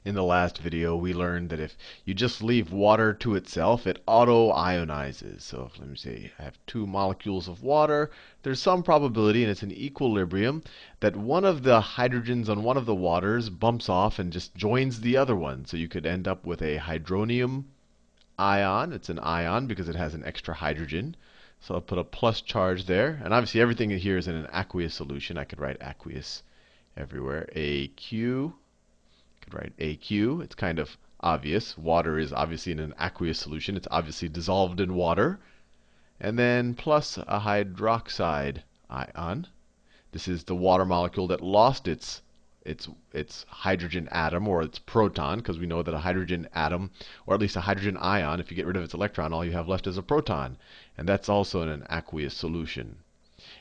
In the last video, we learned that if you just leave water to itself, it auto-ionizes. So let me say I have two molecules of water. There's some probability, and it's an equilibrium, that one of the hydrogens on one of the waters bumps off and just joins the other one. So you could end up with a hydronium ion. It's an ion because it has an extra hydrogen. So I'll put a plus charge there. And obviously everything in here is in an aqueous solution. I could write aqueous everywhere. AQ. Could write AQ. It's kind of obvious. Water is obviously in an aqueous solution. It's obviously dissolved in water. And then plus a hydroxide ion. This is the water molecule that lost its hydrogen atom or its proton, because we know that a hydrogen atom, or at least a hydrogen ion, if you get rid of its electron, all you have left is a proton. And that's also in an aqueous solution.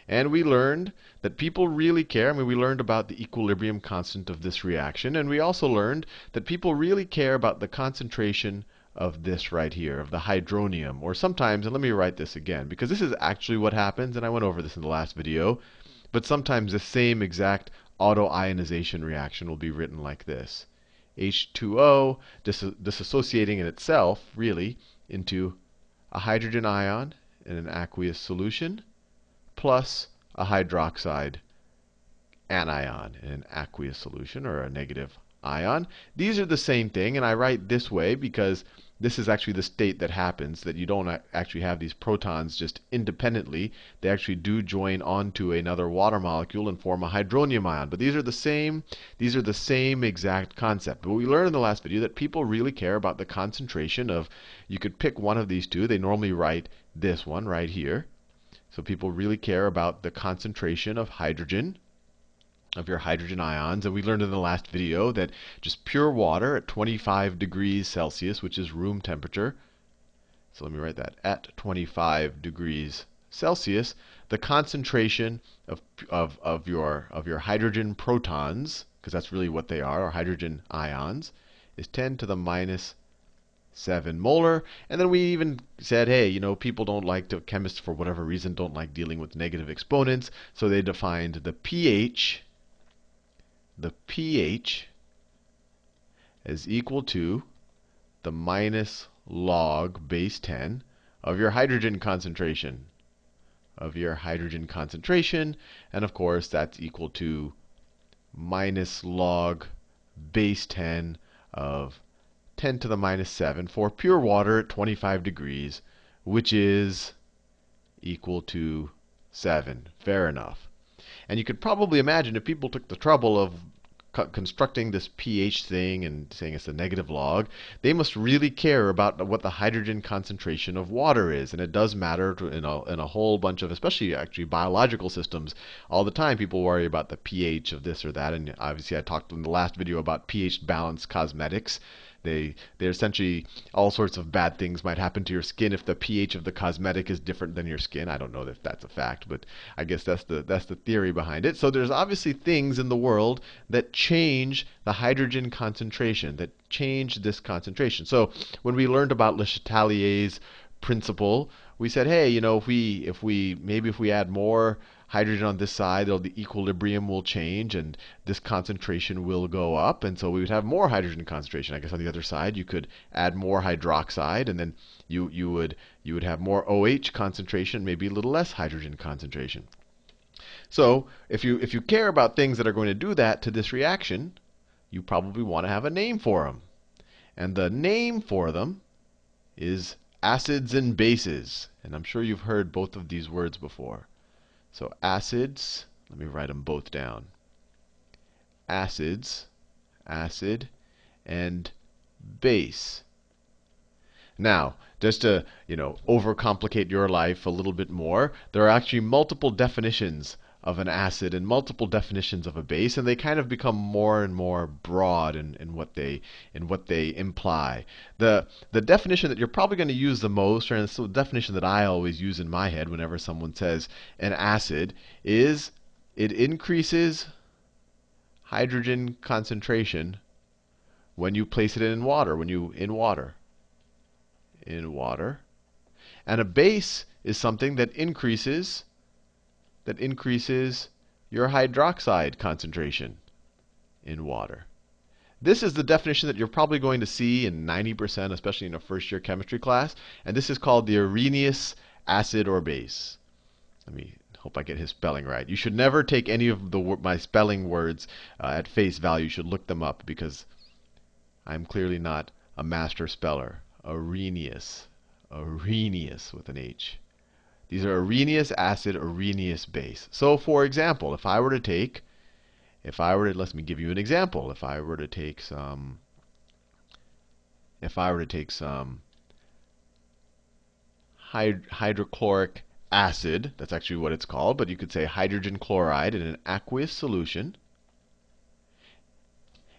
And we learned that people really care. I mean, we learned about the equilibrium constant of this reaction. And we also learned that people really care about the concentration of this right here, of the hydronium. Or sometimes, and let me write this again, because this is actually what happens, and I went over this in the last video. But sometimes the same exact autoionization reaction will be written like this. H2O disassociating in itself, really, into a hydrogen ion in an aqueous solution, plus a hydroxide anion in an aqueous solution, or a negative ion. These are the same thing, and I write this way because this is actually the state that happens, that you don't actually have these protons just independently. They actually do join onto another water molecule and form a hydronium ion. But these are the same exact concept. But we learned in the last video that people really care about the concentration of, you could pick one of these two. They normally write this one right here. So people really care about the concentration of hydrogen, of your hydrogen ions. And we learned in the last video that just pure water at 25 degrees Celsius, which is room temperature. So let me write that. At 25 degrees Celsius, the concentration of your hydrogen protons, because that's really what they are, or hydrogen ions, is 10 to the minus 7 molar. And then we even said, hey, people don't like to, chemists for whatever reason don't like dealing with negative exponents. So they defined the pH as equal to the minus log base 10 of your hydrogen concentration. And of course, that's equal to minus log base 10 of 10 to the minus 7 for pure water at 25 degrees, which is equal to 7. Fair enough. And you could probably imagine if people took the trouble of constructing this pH thing and saying it's a negative log, they must really care about what the hydrogen concentration of water is. And it does matter in a whole bunch of, especially actually biological systems. All the time people worry about the pH of this or that. And obviously I talked in the last video about pH balanced cosmetics. They're essentially, all sorts of bad things might happen to your skin if the pH of the cosmetic is different than your skin. I don't know if that's a fact, but I guess that's the theory behind it. So there's obviously things in the world that change the hydrogen concentration, that change this concentration. So when we learned about Le Chatelier's principle, we said, hey, if we add more hydrogen on this side, the equilibrium will change and this concentration will go up. And so we would have more hydrogen concentration. I guess on the other side, you could add more hydroxide, and then you would have more OH concentration, maybe a little less hydrogen concentration. So if you care about things that are going to do that to this reaction, you probably want to have a name for them. And the name for them is acids and bases. And I'm sure you've heard both of these words before. So acids, let me write them both down. Acids, acid, and base. Now, just to overcomplicate your life a little bit more, there are actually multiple definitions of an acid and multiple definitions of a base, and they kind of become more and more broad in what they imply. The definition that you're probably going to use the most, or it's the definition that I always use in my head whenever someone says an acid, is it increases hydrogen concentration when you place it in water, in water. And a base is something that increases your hydroxide concentration in water. This is the definition that you're probably going to see in 90%, especially in a first-year chemistry class. And this is called the Arrhenius acid or base. Let me hope I get his spelling right. You should never take any of my spelling words at face value. You should look them up because I'm clearly not a master speller. Arrhenius. Arrhenius with an H. These are Arrhenius acid, Arrhenius base. So for example, let me give you an example. If I were to take some hydrochloric acid, that's actually what it's called, but you could say hydrogen chloride in an aqueous solution.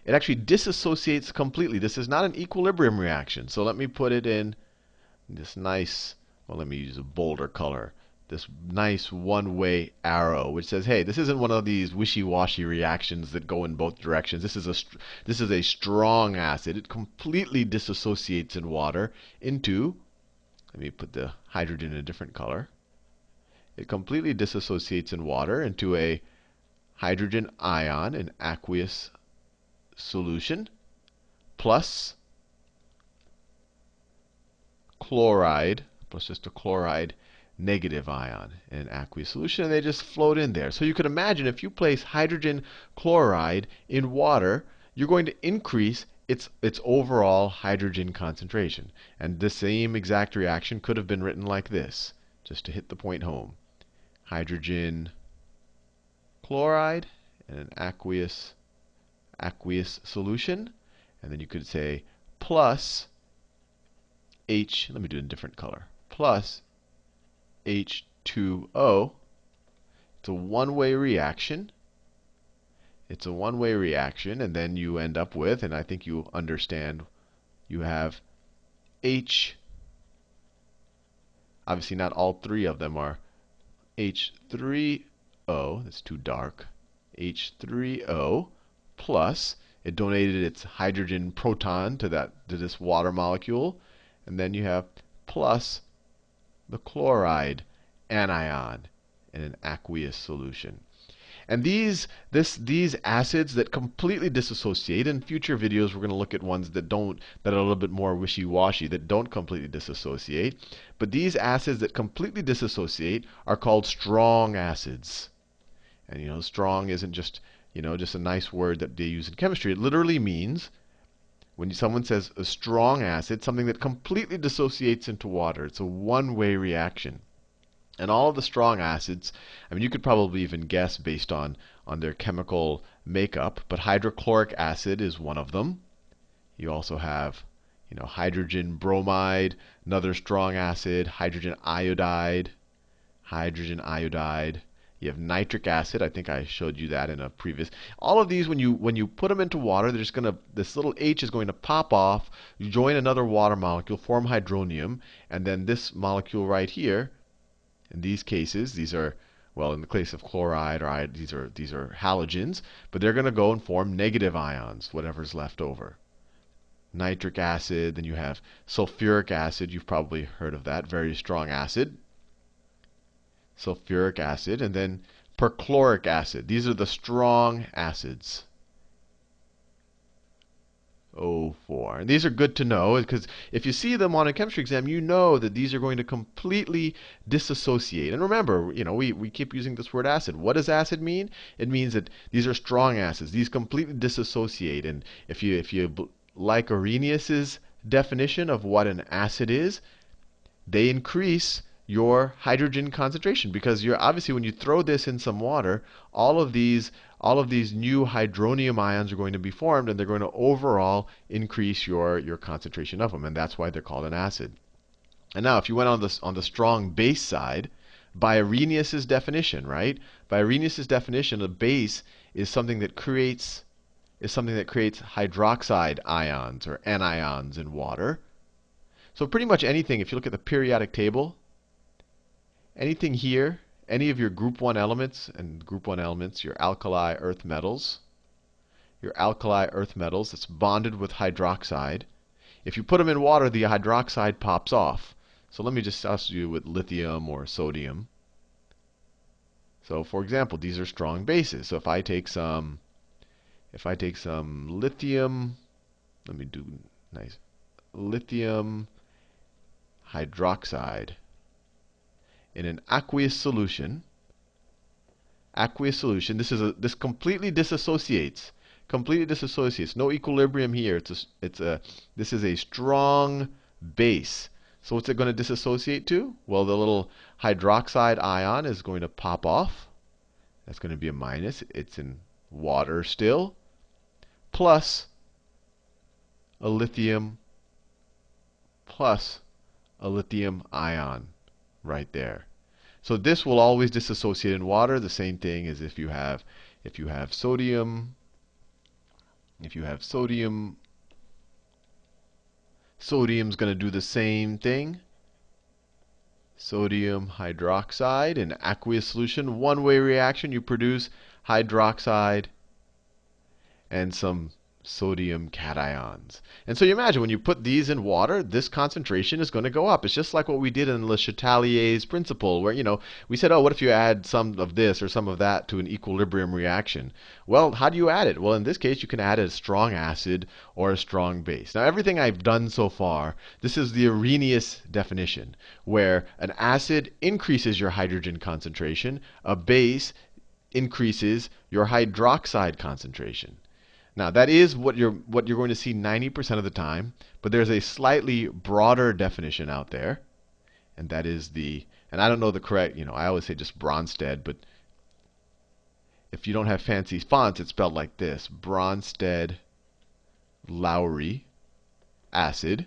It actually disassociates completely. This is not an equilibrium reaction. So let me put it in this nice, well, let me use a bolder color. This nice one-way arrow, which says, hey, this isn't one of these wishy-washy reactions that go in both directions. This is a strong acid. It completely disassociates in water into, let me put the hydrogen in a different color. It completely disassociates in water into a hydrogen ion in aqueous solution plus chloride, plus just a chloride negative ion in an aqueous solution, and they just float in there. So you could imagine if you place hydrogen chloride in water, you're going to increase its overall hydrogen concentration. And the same exact reaction could have been written like this, just to hit the point home. Hydrogen chloride in an aqueous solution, and then you could say plus H, let me do it in a different color, plus H2O. It's a one-way reaction. It's a one-way reaction, and then you end up with, and I think you understand, you have H. Obviously, not all three of them are H3O. That's too dark. H3O plus, it donated its hydrogen proton to this water molecule, and then you have plus the chloride anion in an aqueous solution. And these acids that completely dissociate, in future videos we're going to look at ones that are a little bit more wishy-washy, that don't completely dissociate. But these acids that completely dissociate are called strong acids. And strong isn't just a nice word that they use in chemistry. It literally means, when someone says a strong acid, something that completely dissociates into water. It's a one-way reaction. And all of the strong acids, I mean, you could probably even guess based on their chemical makeup, but hydrochloric acid is one of them. You also have, hydrogen bromide, another strong acid, hydrogen iodide. You have nitric acid. I think I showed you that in a previous. All of these, when you put them into water, this little H is going to pop off, join another water molecule, form hydronium, and then this molecule right here. In these cases, these are, well, in the case of chloride or iodide, these are halogens, but they're going to go and form negative ions, whatever's left over. Nitric acid, then you have sulfuric acid. You've probably heard of that, very strong acid. Sulfuric acid, and then perchloric acid. These are the strong acids. O4. And these are good to know because if you see them on a chemistry exam, you know that these are going to completely disassociate. And remember, we keep using this word acid. What does acid mean? It means that these are strong acids. These completely disassociate. And if you like Arrhenius's definition of what an acid is, they increase your hydrogen concentration, because obviously when you throw this in some water, all of these new hydronium ions are going to be formed, and they're going to overall increase your concentration of them, and that's why they're called an acid. And now, if you went on the strong base side, by Arrhenius's definition, right? By Arrhenius's definition, a base is something that creates hydroxide ions or anions in water. So pretty much anything, if you look at the periodic table, anything here, any of your group 1 elements, and group 1 elements, your alkali earth metals, that's bonded with hydroxide. If you put them in water, the hydroxide pops off. So let me just ask you with lithium or sodium. So for example, these are strong bases. So if I take some if I take some lithium, let me do nice lithium hydroxide in an aqueous solution. This completely disassociates. Completely disassociates. No equilibrium here. This is a strong base. So what's it going to disassociate to? Well, the little hydroxide ion is going to pop off. That's going to be a minus. It's in water still. Plus a lithium ion right there. So this will always disassociate in water. The same thing as if you have sodium. Sodium's going to do the same thing. Sodium hydroxide in aqueous solution, one-way reaction. You produce hydroxide and some sodium cations. And so you imagine when you put these in water, this concentration is going to go up. It's just like what we did in Le Chatelier's principle, where we said, oh, what if you add some of this or some of that to an equilibrium reaction? Well, how do you add it? Well, in this case, you can add a strong acid or a strong base. Now, everything I've done so far, this is the Arrhenius definition, where an acid increases your hydrogen concentration, a base increases your hydroxide concentration. Now, that is what you're going to see 90% of the time, but there's a slightly broader definition out there, and that is and I don't know the correct, I always say just Bronsted, but if you don't have fancy fonts, it's spelled like this: Bronsted-Lowry acid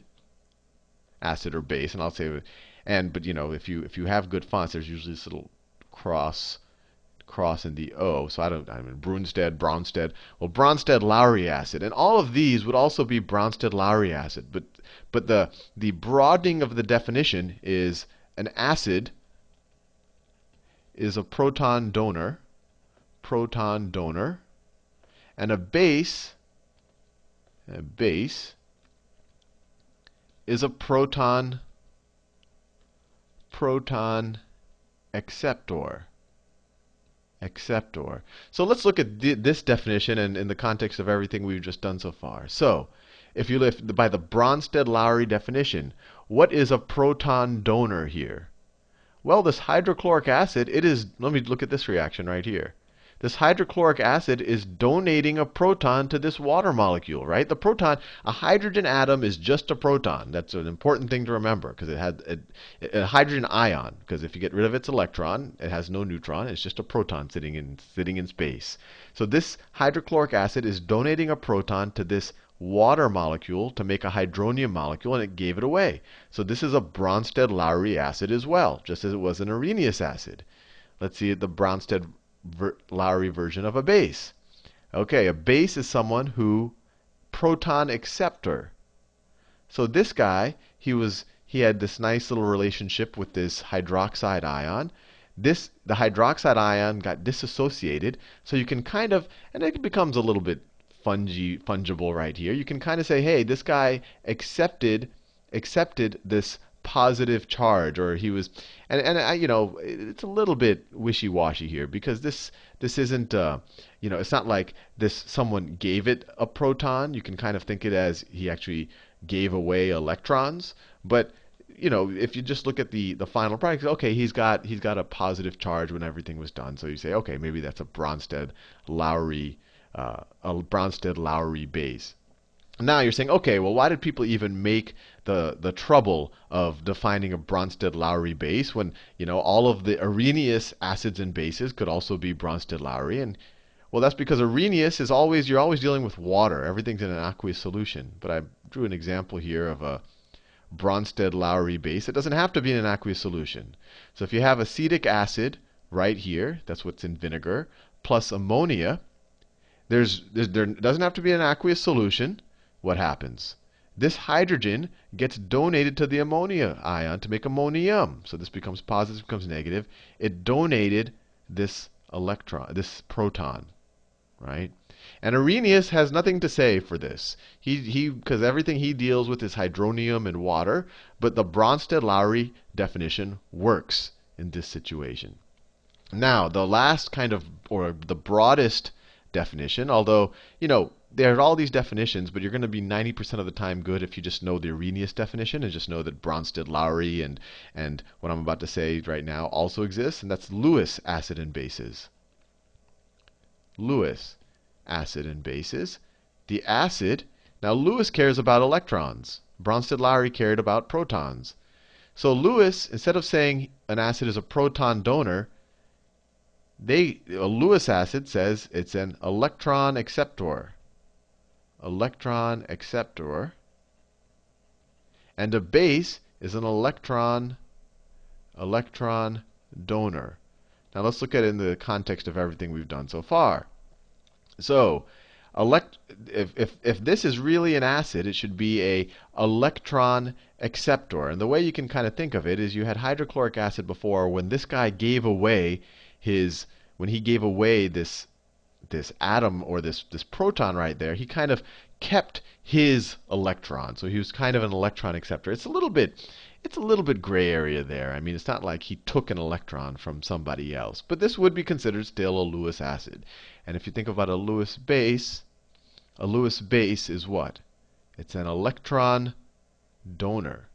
or base, and I'll say, but if you have good fonts, there's usually this little cross in the O. So I mean Bronsted. Well, Bronsted-Lowry acid. And all of these would also be Bronsted-Lowry acid. But the broadening of the definition is an acid is a proton donor, and a base is a proton acceptor. So let's look at this definition and in the context of everything we've just done so far. So if you live by the Bronsted-Lowry definition, what is a proton donor here? Well, this hydrochloric acid, let me look at this reaction right here. This hydrochloric acid is donating a proton to this water molecule, right? The proton, a hydrogen atom is just a proton. That's an important thing to remember, because it had a hydrogen ion, because if you get rid of its electron, it has no neutron. It's just a proton sitting in space. So this hydrochloric acid is donating a proton to this water molecule to make a hydronium molecule, and it gave it away. So this is a Bronsted-Lowry acid as well, just as it was an Arrhenius acid. Let's see the Bronsted-Lowry version of a base. Okay, a base is someone who proton acceptor. So this guy, he had this nice little relationship with this hydroxide ion. The hydroxide ion got disassociated, so you can kind of, and it becomes a little bit fungible right here. You can kind of say, hey, this guy accepted this positive charge, or he was, and it's a little bit wishy-washy here, because this isn't, it's not like someone gave it a proton. You can kind of think it as he actually gave away electrons, but if you just look at the final product, okay, he's got a positive charge when everything was done. So you say, okay, maybe that's a Bronsted-Lowry base. Now you're saying, okay, well, why did people even make the trouble of defining a Bronsted-Lowry base when all of the Arrhenius acids and bases could also be Bronsted-Lowry? And well, that's because Arrhenius is you're always dealing with water. Everything's in an aqueous solution. But I drew an example here of a Bronsted-Lowry base. It doesn't have to be in an aqueous solution. So if you have acetic acid right here, that's what's in vinegar, plus ammonia, there doesn't have to be an aqueous solution. What happens? This hydrogen gets donated to the ammonia ion to make ammonium. So this becomes positive, becomes negative. It donated this proton, right? And Arrhenius has nothing to say for this. Because everything he deals with is hydronium and water, but the Bronsted-Lowry definition works in this situation. Now, the last kind of, or the broadest definition. Although, there are all these definitions, but you're going to be 90% of the time good if you just know the Arrhenius definition and just know that Bronsted-Lowry and what I'm about to say right now also exists, and that's Lewis acid and bases. Lewis acid and bases. The acid, now Lewis cares about electrons. Bronsted-Lowry cared about protons. So Lewis, instead of saying an acid is a proton donor, a Lewis acid says it's an electron acceptor. Electron acceptor. And a base is an electron donor. Now let's look at it in the context of everything we've done so far. So, if this is really an acid, it should be a electron acceptor. And the way you can kind of think of it is you had hydrochloric acid before. When this guy gave away this atom or this proton right there, he kind of kept his electron. So he was kind of an electron acceptor. It's a little bit gray area there. I mean, it's not like he took an electron from somebody else. But this would be considered still a Lewis acid. And if you think about a Lewis base is what? It's an electron donor,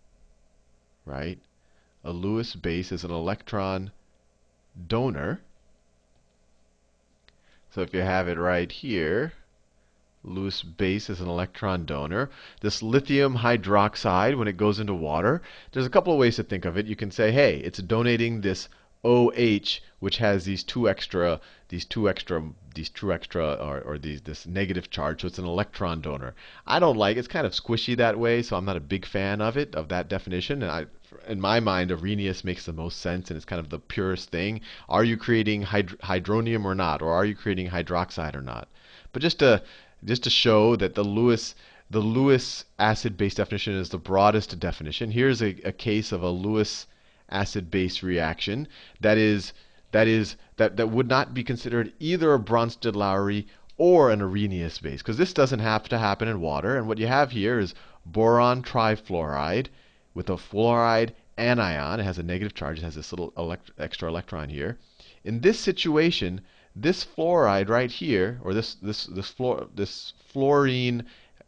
right? A Lewis base is an electron donor. So if you have it right here, Lewis base is an electron donor. This lithium hydroxide, when it goes into water, there's a couple of ways to think of it. You can say, hey, it's donating this OH, which has this negative charge, so it's an electron donor. I don't like it's kind of squishy that way, so I'm not a big fan of that definition. And in my mind, Arrhenius makes the most sense, and it's kind of the purest thing. Are you creating hydronium or not, or are you creating hydroxide or not? But just to show that the Lewis acid-base definition is the broadest definition. Here's a case of a Lewis acid-base reaction that would not be considered either a Bronsted-Lowry or an Arrhenius base, because this doesn't have to happen in water. And what you have here is boron trifluoride with a fluoride anion. It has a negative charge. It has this little extra electron here. In this situation, this fluoride right here, or this fluorine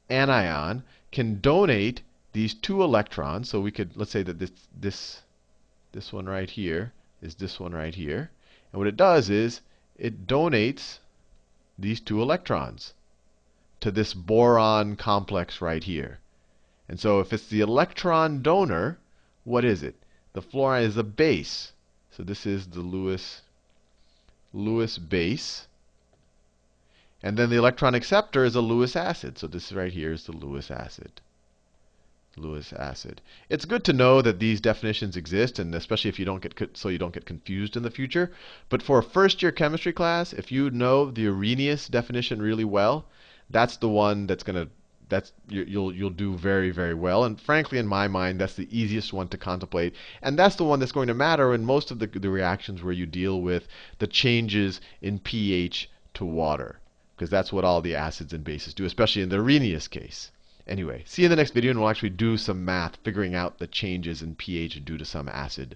anion, can donate these 2 electrons. So we could, let's say that this one right here is this one right here. And what it does is it donates these 2 electrons to this boron complex right here. And so if it's the electron donor, what is it? The fluoride is a base. So this is the Lewis base. And then the electron acceptor is a Lewis acid. So this right here is the Lewis acid. Lewis acid. It's good to know that these definitions exist, and especially if you don't get confused in the future. But for a first-year chemistry class, if you know the Arrhenius definition really well, that's the one you'll do very, very well. And frankly, in my mind, that's the easiest one to contemplate. And that's the one that's going to matter in most of the reactions where you deal with the changes in pH to water, because that's what all the acids and bases do, especially in the Arrhenius case. Anyway, see you in the next video, and we'll actually do some math figuring out the changes in pH due to some acid.